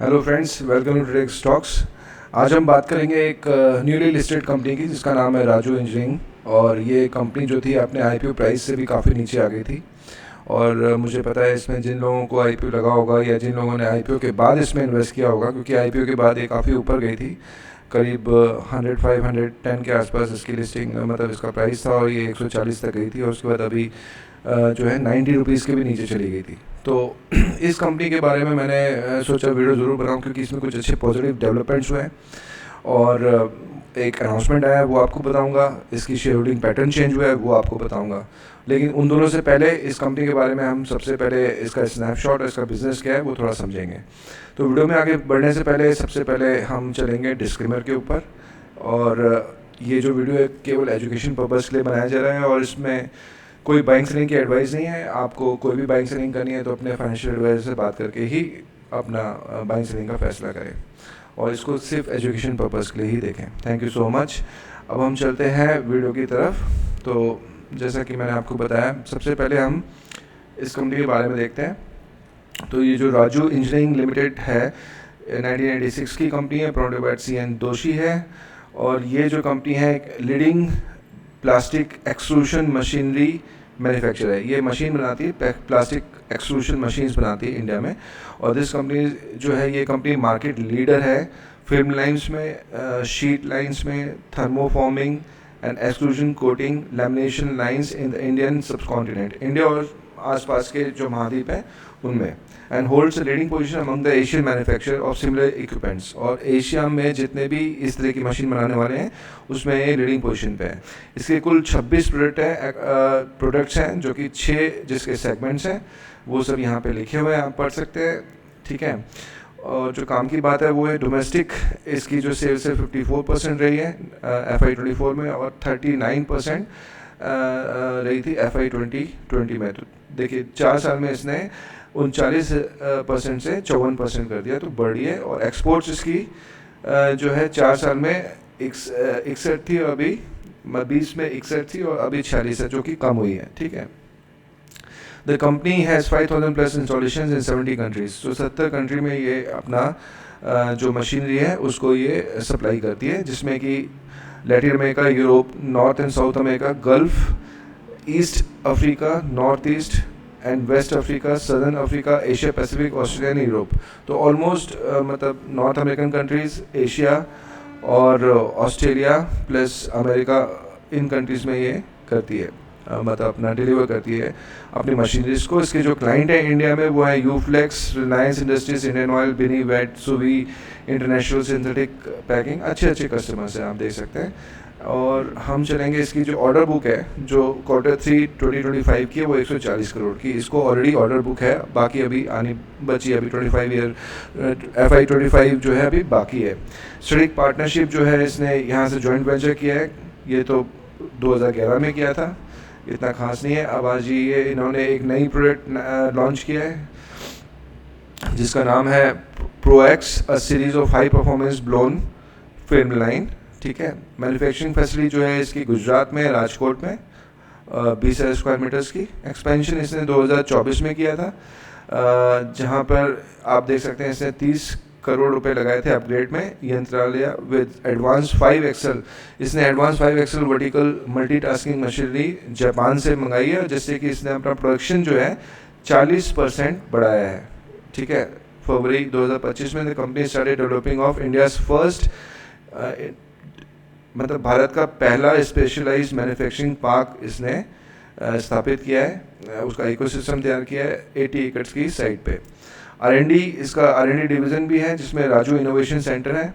Hello friends, welcome to Tech Stocks. आज हम बात करेंगे एक न्यूली लिस्टेड कंपनी की जिसका नाम है राजू इंजीनियरिंग। और ये कंपनी जो थी अपने आईपीओ प्राइस से भी काफ़ी नीचे आ गई थी। और मुझे पता है इसमें जिन लोगों को आईपीओ लगा होगा या जिन लोगों ने आईपीओ के बाद इसमें इन्वेस्ट किया होगा, क्योंकि आईपीओ के बाद ये काफ़ी ऊपर गई थी। करीब 105-110 के आसपास इसकी लिस्टिंग मतलब इसका प्राइस था और ये 140 तक गई थी। और उसके बाद अभी जो है 90 रुपीज़ के भी नीचे चली गई थी। तो इस कंपनी के बारे में मैंने सोचा वीडियो ज़रूर बनाऊं, क्योंकि इसमें कुछ अच्छे पॉजिटिव डेवलपमेंट्स हुए हैं। और एक अनाउंसमेंट आया है वो आपको बताऊंगा, इसकी शेयर होल्डिंग पैटर्न चेंज हुआ है वो आपको बताऊंगा। लेकिन उन दोनों से पहले इस कंपनी के बारे में हम सबसे पहले इसका स्नैपशॉट और इसका बिजनेस क्या है वो थोड़ा समझेंगे। तो वीडियो में आगे बढ़ने से पहले सबसे पहले हम चलेंगे डिस्क्लेमर के ऊपर। और ये जो वीडियो है केवल एजुकेशन पर्पज़ के लिए बनाया जा रहा है और इसमें कोई बाइंग सेलिंग की एडवाइस नहीं है। आपको कोई भी बाइंग सेलिंग करनी है तो अपने फाइनेंशियल एडवाइजर से बात करके ही अपना बाइंग सेलिंग का फैसला करें, और इसको सिर्फ एजुकेशन पर्पज़ के लिए ही देखें। Thank you so much. अब हम चलते हैं वीडियो की तरफ। तो जैसा कि मैंने आपको बताया, सबसे पहले हम इस कंपनी के बारे में देखते हैं। तो ये जो राजू इंजीनियरिंग लिमिटेड है 1986 की कंपनी है, प्रोड्यूस्ड बाय CN दोषी है। और ये जो कंपनी है एक leading plastic extrusion machinery manufacture है। ये मशीन बनाती है, प्लास्टिक एक्सट्रूशन मशीन्स बनाती है इंडिया में। और दिस कंपनी जो है ये कंपनी मार्केट लीडर है फिल्म लाइंस में, शीट लाइंस में, thermoforming and extrusion coating lamination lines in the Indian subcontinent, India और आसपास के जो महाद्वीप हैं उनमें। And holds leading position among the Asian manufacturer of similar equipments. और एशिया में जितने भी इस तरह की मशीन बनाने वाले हैं उसमें ये लीडिंग पोजीशन पे है। इसके कुल 26 प्रोडक्ट्स हैं, जो कि 6 जिसके सेगमेंट्स हैं वो सब यहाँ पे लिखे हुए हैं, आप पढ़ सकते हैं। ठीक है। और जो काम की बात है वो है डोमेस्टिक, इसकी जो सेल्स है 54% रही है FY24 में, और 39% रही थी FY2020 में। तो देखिए 4 साल में इसने 39% से 54% कर दिया, तो बढ़ी है। और एक्सपोर्ट्स इसकी जो है 4 साल में 61 थी, और अभी 20 में 61 थी और अभी 46 है, जो कि कम हुई है। ठीक है। The company has 5000 plus installation in 70 countries. तो 70 कंट्री में ये अपना जो मशीनरी है उसको ये सप्लाई करती है, जिसमें कि Latin America, Europe, North and South America, Gulf, East Africa, North East and West Africa, Southern Africa, Asia Pacific, Australia and Europe. तो ऑलमोस्ट मतलब नॉर्थ अमेरिकन कंट्रीज़, एशिया और ऑस्ट्रेलिया प्लस अमेरिका, इन countries में ये करती है, मतलब अपना डिलीवर करती है अपनी मशीनरीज को। इसके जो क्लाइंट है इंडिया में वो है Uflex, Reliance industries, Indian oil, बिनी वेट, सुवी, इंटरनेशनल सिंथेटिक पैकिंग, अच्छे कस्टमर्स हैं, आप देख सकते हैं। और हम चलेंगे इसकी जो ऑर्डर बुक है जो Q3 2025 की है वो 140 करोड़ की, इसको ऑलरेडी ऑर्डर बुक है। बाकी अभी आनी बची है, अभी 25 जो है अभी बाकी है। स्ट्रेटिक पार्टनरशिप जो है इसने यहाँ से जॉइंट वेंचर किया है, ये तो 2011 में किया था, इतना खास नहीं है। अब आज ये इन्होंने एक नई प्रोडक्ट लॉन्च किया है जिसका नाम है ProEx, a series of high performance blown film line. ठीक है। मैन्युफैक्चरिंग फैसिलिटी जो है इसकी गुजरात में, राजकोट में, 20,000 स्क्वायर मीटर्स की। एक्सपेंशन इसने 2024 में किया था, जहां पर आप देख सकते हैं इसने 30 करोड़ रुपए लगाए थे अपग्रेड में। यंत्रालय विद एडवांस 5 एक्सल, इसने advance 5 axis vertical multitasking machinery Japan से मंगाई है, जिससे कि इसने अपना प्रोडक्शन जो है 40% बढ़ाया है। ठीक है। फरवरी 2025 में the company started developing of India's first, मतलब भारत का पहला स्पेशलाइज्ड मैन्युफैक्चरिंग पार्क इसने स्थापित किया है, उसका इकोसिस्टम तैयार किया है 80 एकड़ की साइट पे। R&D, इसका R&D डिवीज़न भी है जिसमें राजू इनोवेशन सेंटर है।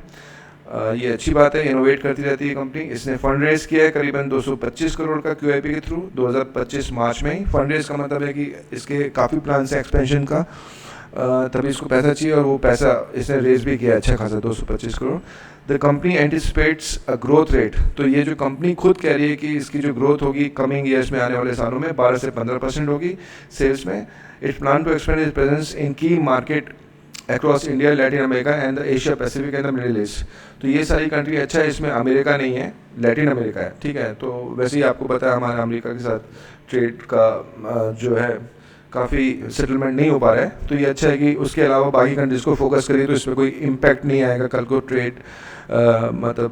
ये अच्छी बात है, इनोवेट करती रहती है कंपनी। इसने फंड रेज किया है करीबन 225 करोड़ का QIP के थ्रू 2025 मार्च में ही। फंड रेज का मतलब है कि इसके काफ़ी प्लान है एक्सपेंशन का, तभी इसको पैसा चाहिए, और वो पैसा इसने रेज भी किया अच्छा खासा 225 crore. The company anticipates a growth rate, तो ये जो कंपनी खुद कह रही है कि इसकी जो ग्रोथ होगी कमिंग ईयर्स में, आने वाले सालों में 12 से 15% होगी सेल्स में। It plan to expand its presence in key market across India, Latin America and the Asia Pacific and the Middle East. तो ये सारी कंट्री अच्छा है, इसमें अमेरिका नहीं है, लैटिन अमेरिका है। ठीक है। तो वैसे ही आपको पता है हमारा अमेरिका के साथ ट्रेड का जो है काफ़ी सेटलमेंट नहीं हो पा रहा है, तो ये अच्छा है कि उसके अलावा बाकी कंट्रीज को फोकस करिए तो इसमें कोई इम्पैक्ट नहीं आएगा कल को ट्रेड मतलब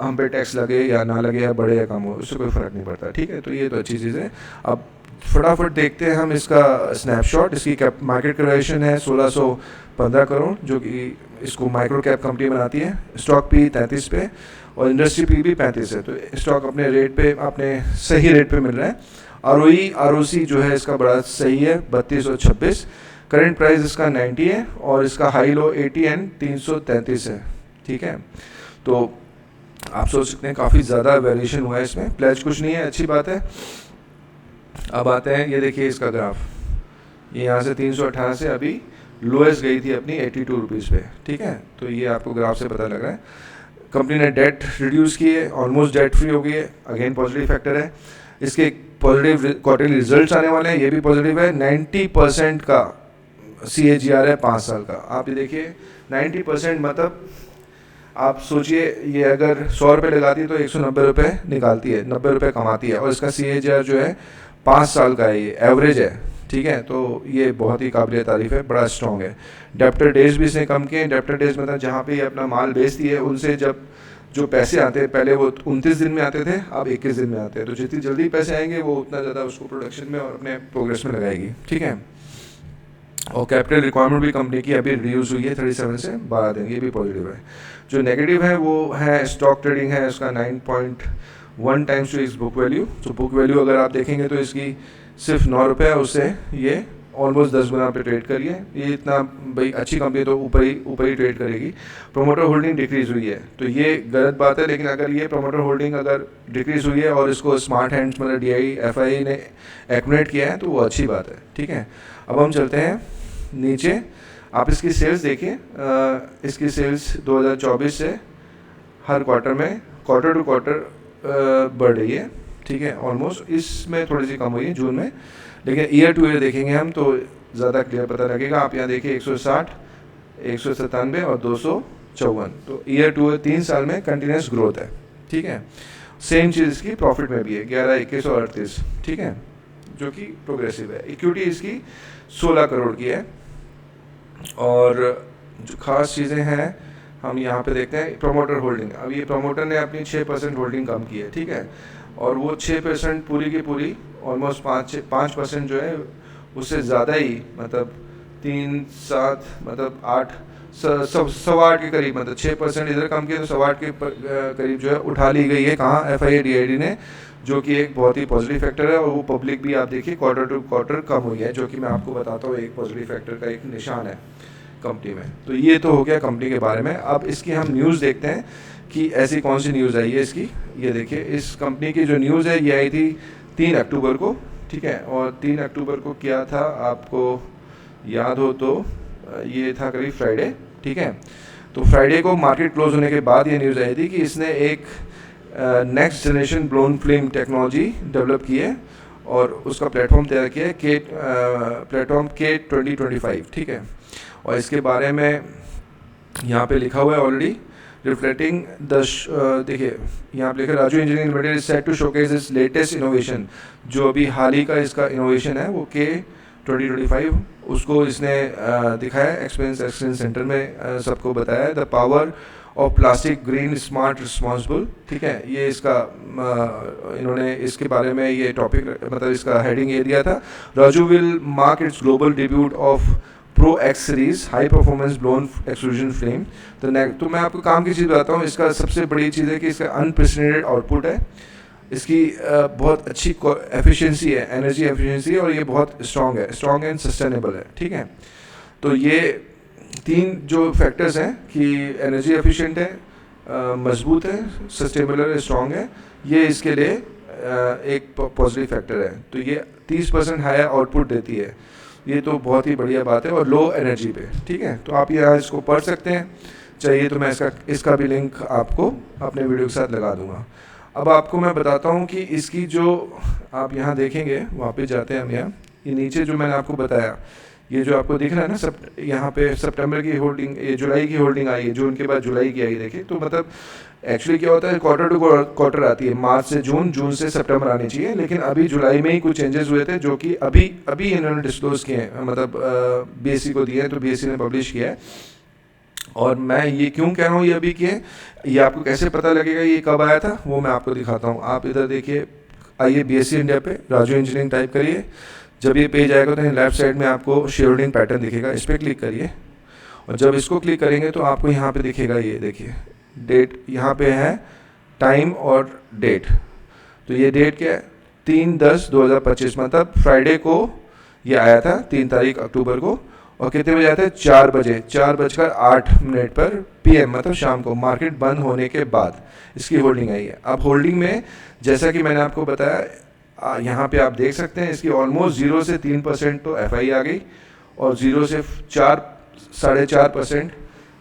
हम पे टैक्स लगे या ना लगे या बढ़े या कम हो, उससे कोई फ़र्क नहीं पड़ता। ठीक है, तो ये तो अच्छी चीज़ है। अब फटाफट देखते हैं हम इसका स्नैपशॉट। इसकी मार्केट कैपिटलाइजेशन है 1615 करोड़, जो कि इसको माइक्रो कैप कंपनी बनाती है। स्टॉक पी 33 पे और इंडस्ट्री पी भी 35 है, तो स्टॉक अपने रेट पे, अपने सही रेट पे मिल रहा है। आरओई आरओसी जो है इसका बड़ा सही है 32 और 26। करंट प्राइस इसका 90 है और इसका हाई लो 80 एंड 333 है। ठीक है, तो आप सोच सकते हैं काफ़ी ज़्यादा वेरिएशन हुआ है इसमें। प्लेज कुछ नहीं है, अच्छी बात है। अब आते हैं, ये देखिए इसका ग्राफ, ये यहाँ से 318 से अभी लोएस्ट गई थी अपनी 82 रुपीज़ पे। ठीक है, तो ये आपको ग्राफ से पता लग रहा है। कंपनी ने डेट रिड्यूस की है, ऑलमोस्ट डेट फ्री हो गई है, अगेन पॉजिटिव फैक्टर है। इसके पॉजिटिव क्वार्टरली रिजल्ट्स आने वाले हैं, ये भी पॉजिटिव है। 90% का CAGR है 5 साल का। आप ये देखिए 90%, मतलब आप सोचिए ये अगर 100 रुपये लगाती है तो 190 रुपये निकालती है, 90 रुपये कमाती है, और इसका CAGR जो है 5 साल का है, ये एवरेज है। ठीक है, तो ये बहुत ही काबिल तारीफ है, बड़ा स्ट्रॉन्ग है। डेप्टर डेज भी इसने कम किए हैं। डेप्टर डेज मतलब जहाँ पे ये अपना माल बेचती है उनसे जब जो पैसे आते हैं, पहले वो 29 दिन में आते थे, अब 21 दिन में आते हैं। तो जितनी जल्दी पैसे आएंगे वो उतना ज़्यादा उसको प्रोडक्शन में और अपने प्रोग्रेस में लगाएगी। ठीक है, और कैपिटल रिक्वायरमेंट भी कंपनी की अभी रिड्यूस हुई है 37 से 12 दिन, ये भी पॉजिटिव है। जो नेगेटिव है वो है स्टॉक ट्रेडिंग है, उसका 9.1 टाइम्स टू इस बुक वैल्यू। तो बुक वैल्यू अगर आप देखेंगे तो इसकी सिर्फ 9 रुपये है, उससे ये ऑलमोस्ट 10 गुना पे ट्रेड करिए। ये इतना भाई अच्छी कंपनी तो ऊपर ही ट्रेड करेगी। प्रोमोटर होल्डिंग डिक्रीज हुई है, तो ये गलत बात है, लेकिन अगर ये प्रोमोटर होल्डिंग अगर डिक्रीज हुई है और इसको स्मार्ट हैंड्स मतलब DIFI ने एक्मुलेट किया है तो वो अच्छी बात है। ठीक है, अब हम चलते हैं नीचे। आप इसकी सेल्स देखिए, इसकी सेल्स 2024 से हर क्वार्टर में क्वार्टर टू क्वार्टर बढ़ रही है। ठीक है, ऑलमोस्ट इसमें थोड़ी सी कम हुई है जून में, लेकिन ईयर टू ईयर देखेंगे हम तो ज़्यादा क्लियर पता लगेगा। आप यहाँ देखिए 160, 197 और 254, तो ईयर टू ईयर 3 साल में कंटिन्यूस ग्रोथ है। ठीक है, सेम चीज़ इसकी प्रॉफिट में भी है 11, 21 और 38। ठीक है, जो कि प्रोग्रेसिव है। इक्विटी इसकी 16 करोड़ की है। और जो खास चीज़ें हैं हम यहाँ पे देखते हैं प्रोमोटर होल्डिंग। अब ये प्रोमोटर ने अपनी 6% होल्डिंग कम की है। ठीक है, और वो 6% पूरी की पूरी ऑलमोस्ट 5% जो है उससे ज़्यादा ही, मतलब 3, 7 मतलब 8 8.25 के करीब, मतलब 6% इधर कम किया तो 8.25 के करीब जो है उठा ली गई है। कहाँ? FIA-DID ने, जो कि एक बहुत ही पॉजिटिव फैक्टर है। और वो पब्लिक भी आप देखिए क्वार्टर टू क्वार्टर कम हुई है, जो कि मैं आपको बताता हूँ एक पॉजिटिव फैक्टर का एक निशान है कंपनी में। तो ये तो हो गया कंपनी के बारे में। अब इसकी हम न्यूज़ देखते हैं कि ऐसी कौन सी न्यूज़ आई है इसकी। ये देखिए इस कंपनी की जो न्यूज़ है ये आई थी 3 अक्टूबर को। ठीक है, और 3 अक्टूबर को क्या था आपको याद हो तो ये था करीब फ्राइडे। ठीक है, तो फ्राइडे को मार्केट क्लोज होने के बाद ये न्यूज़ आई थी कि इसने एक next generation blown flame technology develop की है और उसका प्लेटफॉर्म तैयार किया है प्लेटफॉर्म K2025। ठीक है, और इसके बारे में यहाँ पे लिखा हुआ है ऑलरेडी रिफ्लेक्टिंग द देखिए यहाँ पे लिखा Raju engineering limited is set to showcase इस लेटेस्ट इनोवेशन। जो अभी हाल ही का इसका इनोवेशन है वो K2025, उसको इसने दिखाया एक्सपीरियंस सेंटर में सबको बताया the power of plastic green smart responsible. ठीक है, ये इसका इन्होंने इसके बारे में ये टॉपिक मतलब इसका हेडिंग ये दिया था, Raju will mark it's global debut of Pro X series high performance blown extrusion flame. तो मैं आपको काम की चीज़ बताता हूँ। इसका सबसे बड़ी चीज़ है कि इसका अनप्रेसिडेंटेड आउटपुट है, इसकी बहुत अच्छी एफिशिएंसी है, एनर्जी एफिशिएंसी है, और ये बहुत स्ट्रॉन्ग एंड सस्टेनेबल है। ठीक है, तो ये 3 जो फैक्टर्स हैं कि एनर्जी एफिशिएंट है, मजबूत है, सस्टेनेबल है, स्ट्रॉन्ग है, ये इसके लिए एक पॉजिटिव फैक्टर है। तो ये 30% हायर आउटपुट देती है, ये तो बहुत ही बढ़िया बात है, और लो एनर्जी पे। ठीक है, तो आप यहाँ इसको पढ़ सकते हैं, चाहिए तो मैं इसका भी लिंक आपको अपने वीडियो के साथ लगा दूंगा। अब आपको मैं बताता हूँ कि इसकी जो आप यहाँ देखेंगे, वापस जाते हैं हम यहाँ, ये नीचे जो मैंने आपको बताया ये जो आपको दिख रहा है ना, सब यहाँ पे सितंबर की होल्डिंग, ये जुलाई की होल्डिंग आई है, जून के बाद जुलाई की आई, देखिए। तो मतलब एक्चुअली क्या होता है, क्वार्टर टू क्वार्टर आती है, मार्च से जून, जून से सितंबर आनी चाहिए, लेकिन अभी जुलाई में ही कुछ चेंजेस हुए थे जो कि अभी अभी इन्होंने डिस्क्लोज किए हैं, मतलब बीएससी को दिए हैं, तो बीएससी ने पब्लिश किया है। और मैं ये क्यों कह रहा हूँ ये अभी किए, ये आपको कैसे पता लगेगा ये कब आया था, वो मैं आपको दिखाता हूँ। आप इधर देखिए, आइए बीएससी इंडिया पे राजू इंजीनियरिंग टाइप करिए। जब ये पेज आएगा तो लेफ्ट साइड में आपको शेयर होल्डिंग पैटर्न दिखेगा, इस पर क्लिक करिए। और जब इसको क्लिक करेंगे तो आपको यहाँ पे दिखेगा, ये देखिए डेट, यहाँ पे है टाइम और डेट। तो ये डेट क्या है, 3/10/2025, मतलब फ्राइडे को ये आया था, 3 तारीख अक्टूबर को। और कितने बजे आया था, 4 बजे, 4:08 पर PM, मतलब शाम को, मार्केट बंद होने के बाद इसकी होल्डिंग आई है। अब होल्डिंग में जैसा कि मैंने आपको बताया, यहाँ पे आप देख सकते हैं इसकी ऑलमोस्ट 0 से 3% तो FI आ गई, और 0 से 4-4.5%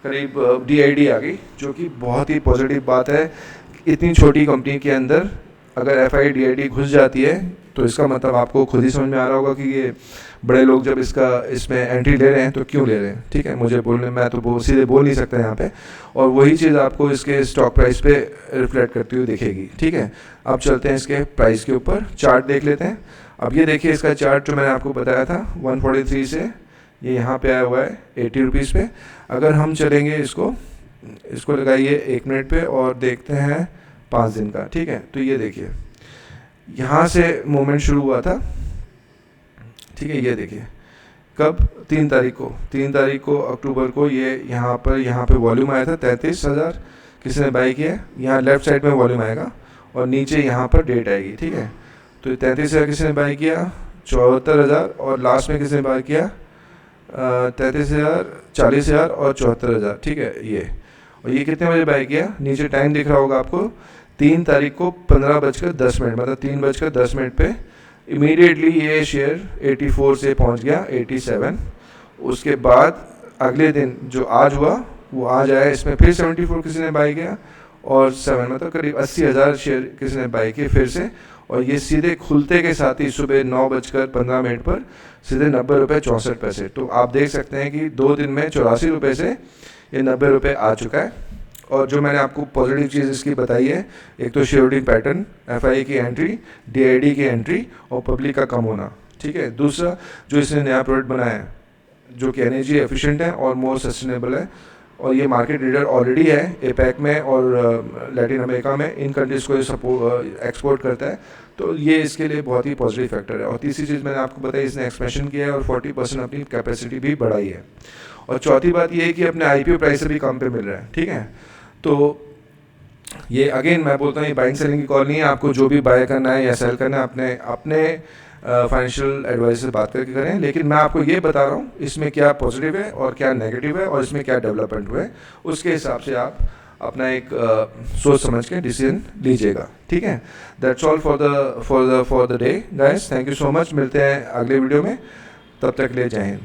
करीब DID आ गई, जो कि बहुत ही पॉजिटिव बात है। इतनी छोटी कंपनी के अंदर अगर FI DID घुस जाती है तो इसका मतलब आपको खुद ही समझ में आ रहा होगा कि ये बड़े लोग जब इसमें एंट्री ले रहे हैं तो क्यों ले रहे हैं, ठीक है। मुझे बोलने, मैं तो सीधे बोल नहीं सकता यहाँ पे, और वही चीज़ आपको इसके स्टॉक प्राइस पे रिफ्लेक्ट करती हुई दिखेगी, ठीक है। अब चलते हैं इसके प्राइस के ऊपर, चार्ट देख लेते हैं। अब ये देखिए इसका चार्ट जो मैंने आपको बताया था 143 से ये यहाँ पे आया हुआ है 80 रुपीज़ पे। अगर हम चलेंगे इसको लगाइए 1 मिनट पे और देखते हैं 5 दिन का, ठीक है। तो ये देखिए यहाँ से मूवमेंट शुरू हुआ था, ठीक है। ये देखिए कब, 3 तारीख को अक्टूबर को ये यहाँ पे वॉल्यूम आया था 33,000, किसी ने बाई किया। यहाँ लेफ्ट साइड में वॉल्यूम आएगा और नीचे यहाँ पर डेट आएगी, ठीक है। तो 33,000 किसी ने बाई किया, 74,000, और लास्ट में किसी ने बाई किया 33,000, 40,000 और 74,000, ठीक है। ये और ये कितने बजे बाई किया, नीचे टाइम दिख रहा होगा आपको, 3 तारीख को 15:10, मतलब 3:10 पे इमीडिएटली ये शेयर 84 से पहुंच गया 87। उसके बाद अगले दिन जो आज हुआ वो आज आया, इसमें फिर 74 किसी ने बाई किया, और 7, मतलब करीब 80,000 शेयर किसी ने बाई किए फिर से। और ये सीधे खुलते के साथ ही सुबह 9:15 पर सीधे 90 रुपये 64 पैसे। तो आप देख सकते हैं कि 2 दिन में 84 रुपये से ये 90 रुपये आ चुका है। और जो मैंने आपको पॉजिटिव चीज़ इसकी बताई है, एक तो शेयर होल्डिंग पैटर्न, FI की एंट्री, DID की एंट्री और पब्लिक का कम होना, ठीक है। दूसरा जो इसने नया प्रोडक्ट बनाया है जो कि एनर्जी एफिशिएंट है और मोर सस्टेनेबल है, और ये मार्केट लीडर ऑलरेडी है APEC में और लैटिन अमेरिका में, इन कंट्रीज़ को ये एक्सपोर्ट करता है। तो ये इसके लिए बहुत ही पॉजिटिव फैक्टर है। और तीसरी चीज़ मैंने आपको बताई, इसने एक्सपेंशन किया है और 40% अपनी कैपेसिटी भी बढ़ाई है। और चौथी बात ये है कि अपने IPO प्राइस से भी कम पे मिल रहा है, ठीक है। तो ये अगेन मैं बोलता हूँ ये बाइंग सेलिंग की कॉल नहीं है, आपको जो भी बाय करना है या सेल करना है अपने फाइनेंशियल एडवाइजर से बात करके करें। लेकिन मैं आपको ये बता रहा हूँ इसमें क्या पॉजिटिव है और क्या नेगेटिव है और इसमें क्या डेवलपमेंट हुआ है, उसके हिसाब से आप अपना एक सोच समझ के डिसीजन लीजिएगा, ठीक है। That's all for the day guys, thank you so much. मिलते हैं अगले वीडियो में, तब तक ले जय हिंद।